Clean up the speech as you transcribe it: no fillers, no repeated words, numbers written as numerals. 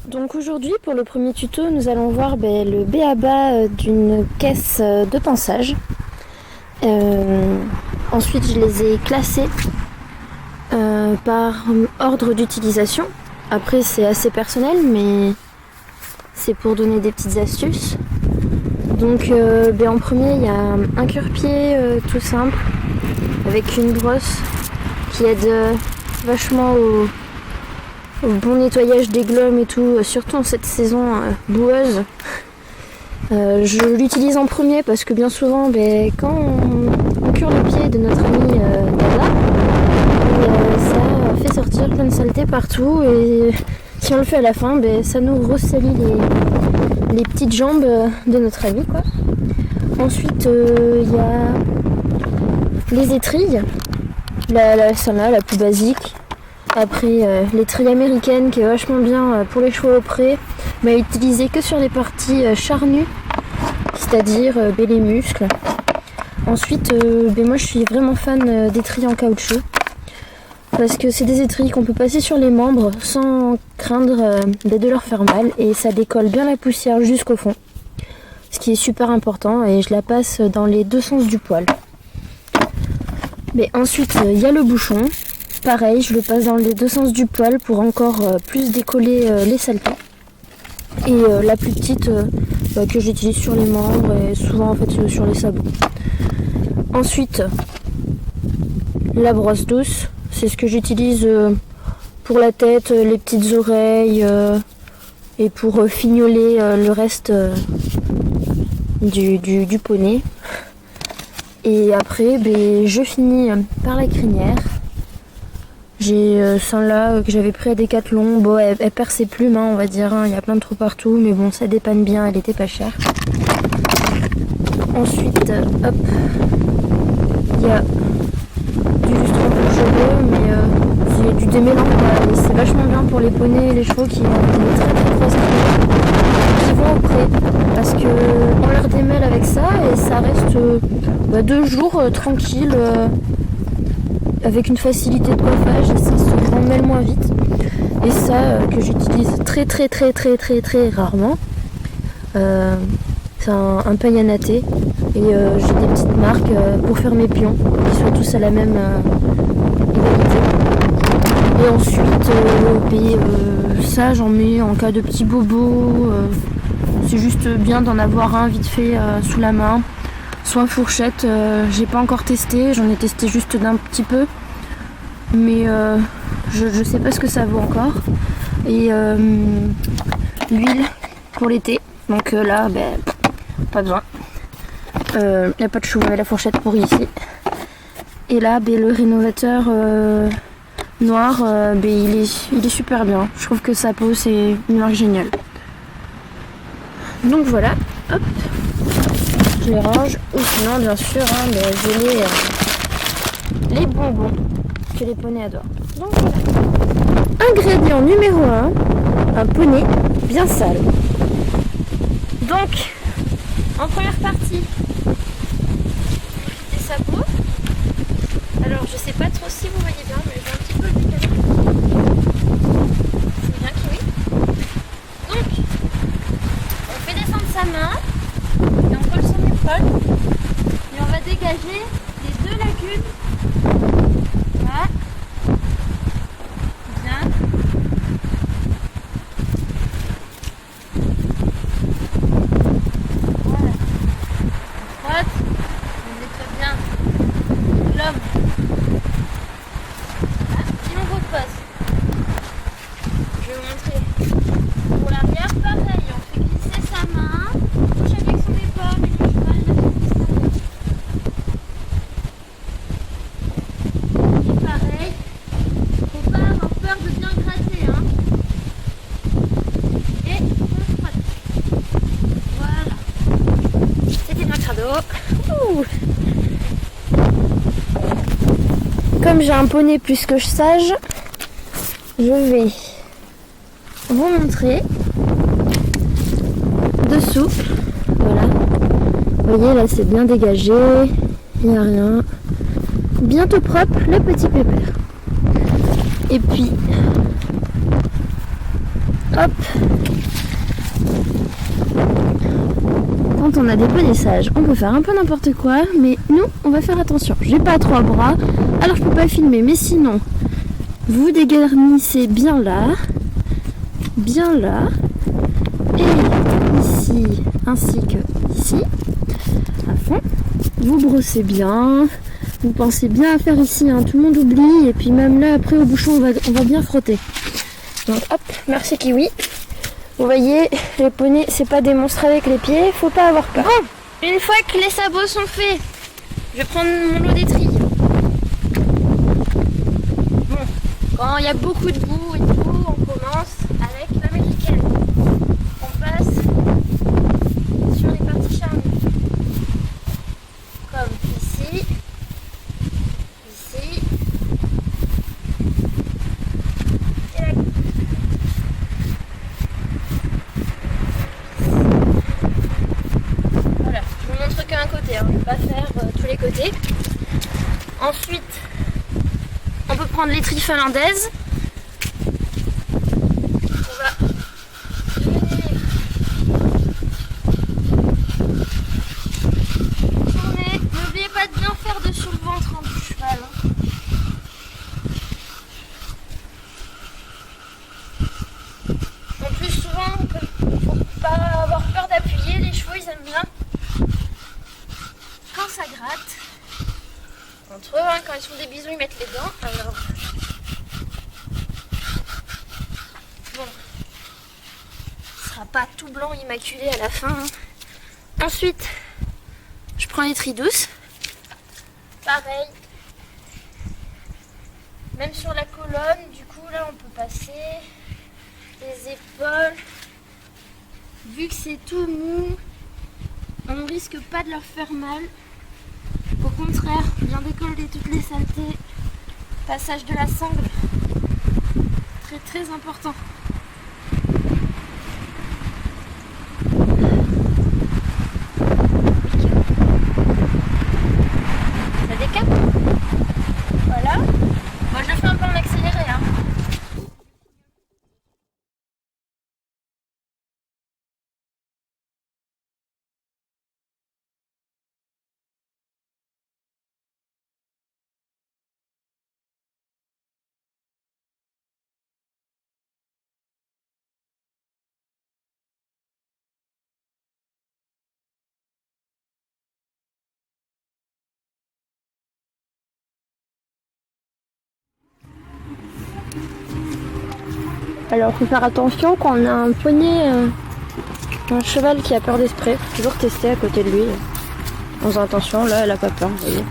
Donc aujourd'hui pour le premier tuto nous allons voir le b.a.-ba d'une caisse de pansage. Ensuite je les ai classés par ordre d'utilisation. Après c'est assez personnel mais c'est pour donner des petites astuces. Donc en premier il y a un cure-pied tout simple avec une brosse qui aide vachement au bon nettoyage des glommes et tout, surtout en cette saison boueuse. Je l'utilise en premier parce que bien souvent quand on cure le pied de notre ami Dada, ça fait sortir plein de saleté partout et si on le fait à la fin, ça nous ressalit les petites jambes de notre ami quoi. Ensuite il y a les étrilles, celle-là la plus basique. Après l'étrille américaine qui est vachement bien pour les chevaux au pré, mais utilisée que sur les parties charnues, c'est-à-dire les muscles. Ensuite moi je suis vraiment fan d'étrilles en caoutchouc parce que c'est des étrilles qu'on peut passer sur les membres sans craindre de leur faire mal et ça décolle bien la poussière jusqu'au fond, ce qui est super important, et je la passe dans les deux sens du poil. Mais ensuite il y a le bouchon. Pareil, je le passe dans les deux sens du poil pour encore plus décoller les saletés. Et la plus petite que j'utilise sur les membres et souvent en fait sur les sabots. Ensuite, la brosse douce, c'est ce que j'utilise pour la tête, les petites oreilles et pour fignoler le reste du poney. Et après, je finis par la crinière. J'ai celle-là que j'avais pris à Decathlon. Bon, elle perd ses plumes, on va dire. Il y a plein de trous partout, mais bon, ça dépanne bien. Elle était pas chère. Ensuite, hop, il y a du lustron pour cheveux, mais c'est du démêlant. Et c'est vachement bien pour les poneys et les chevaux qui ont des très très grosses crinières, qui vont au pré, parce que on leur démêle avec ça et ça reste 2 jours tranquille. Avec une facilité de coiffage et ça se remmêle moins vite. Et ça que j'utilise très rarement. C'est un paille à natter et j'ai des petites marques pour faire mes pions qui soient tous à la même égalité. Et ensuite ça j'en mets en cas de petits bobos. C'est juste bien d'en avoir un vite fait sous la main. Soit fourchette, j'ai pas encore testé, j'en ai testé juste d'un petit peu, mais je sais pas ce que ça vaut encore. Et l'huile pour l'été, donc là pas besoin. Il n'y a pas de chou, la fourchette pour ici. Et là le rénovateur noir, il est super bien, je trouve que sa peau c'est une marque géniale. Donc voilà, hop. Je les range, ou sinon bien sûr j'ai les bonbons que les poneys adorent. Donc voilà. Ingrédient numéro 1, un poney bien sale. Donc en première partie, des sabots. Alors je sais pas trop si vous voyez bien, mais j'ai un petit peu le décalage. C'est bien kiwi. Donc on fait descendre sa main. Et on colle son épaule et on va dégager les 2 lacunes. Voilà. Bien. Voilà. On frotte. On nettoie bien l'homme. Voilà. Et on repose. Je vais vous montrer pour l'arrière. Pareil, on fait glisser sa main. On touche avec son épaule. Et pareil, faut pas avoir peur de bien gratter, Et on frotte. Voilà. C'était notre cadeau. Comme j'ai un poney plus que sage, je vais vous montrer dessous. Voilà. Vous voyez là c'est bien dégagé. Il n'y a rien. Bientôt propre le petit pépère. Et puis Hop. Quand on a des poneys sages, on peut faire un peu n'importe quoi, mais nous, on va faire attention. J'ai pas 3 bras, alors je peux pas filmer, mais sinon, vous dégarnissez bien là, et ici, ainsi que ici, à fond. Vous brossez bien, vous pensez bien à faire ici, hein. Tout le monde oublie, et puis même là, après au bouchon, on va bien frotter. Donc hop, merci Kiwi. Vous voyez, les poneys, c'est pas des monstres avec les pieds, faut pas avoir peur. Bon, une fois que les sabots sont faits, je vais prendre mon lot d'étrilles. Bon, quand il y a beaucoup de boue et tout, on commence avec l'américaine. On passe sur les parties charnues. Comme ici, ici, et là. Voilà, je vous montre qu'un côté, hein. Je ne vais pas faire tous les côtés. Ensuite, on peut prendre l'étrille finlandaise. On va venir tourner. N'oubliez pas de bien faire dessus le ventre hein, du cheval. Hein. En plus, souvent, faut pas avoir peur d'appuyer. Les chevaux, ils aiment bien quand ça gratte. Entre eux, hein, quand ils sont des bisous, ils mettent les dents. Alors, bon, ce sera pas tout blanc immaculé à la fin. Hein. Ensuite, je prends l'étrille douce. Pareil. Même sur la colonne, du coup, là, on peut passer les épaules. Vu que c'est tout mou, on risque pas de leur faire mal. Au contraire, bien décoller toutes les saletés. Passage de la sangle. Très très important. Ça décape. Voilà. Moi je le fais un peu en accéléré. Hein. Alors, faut faire attention quand on a un poney, un cheval qui a peur des sprays. Faut toujours tester à côté de lui. En faisant attention, là, elle a pas peur, vous voyez.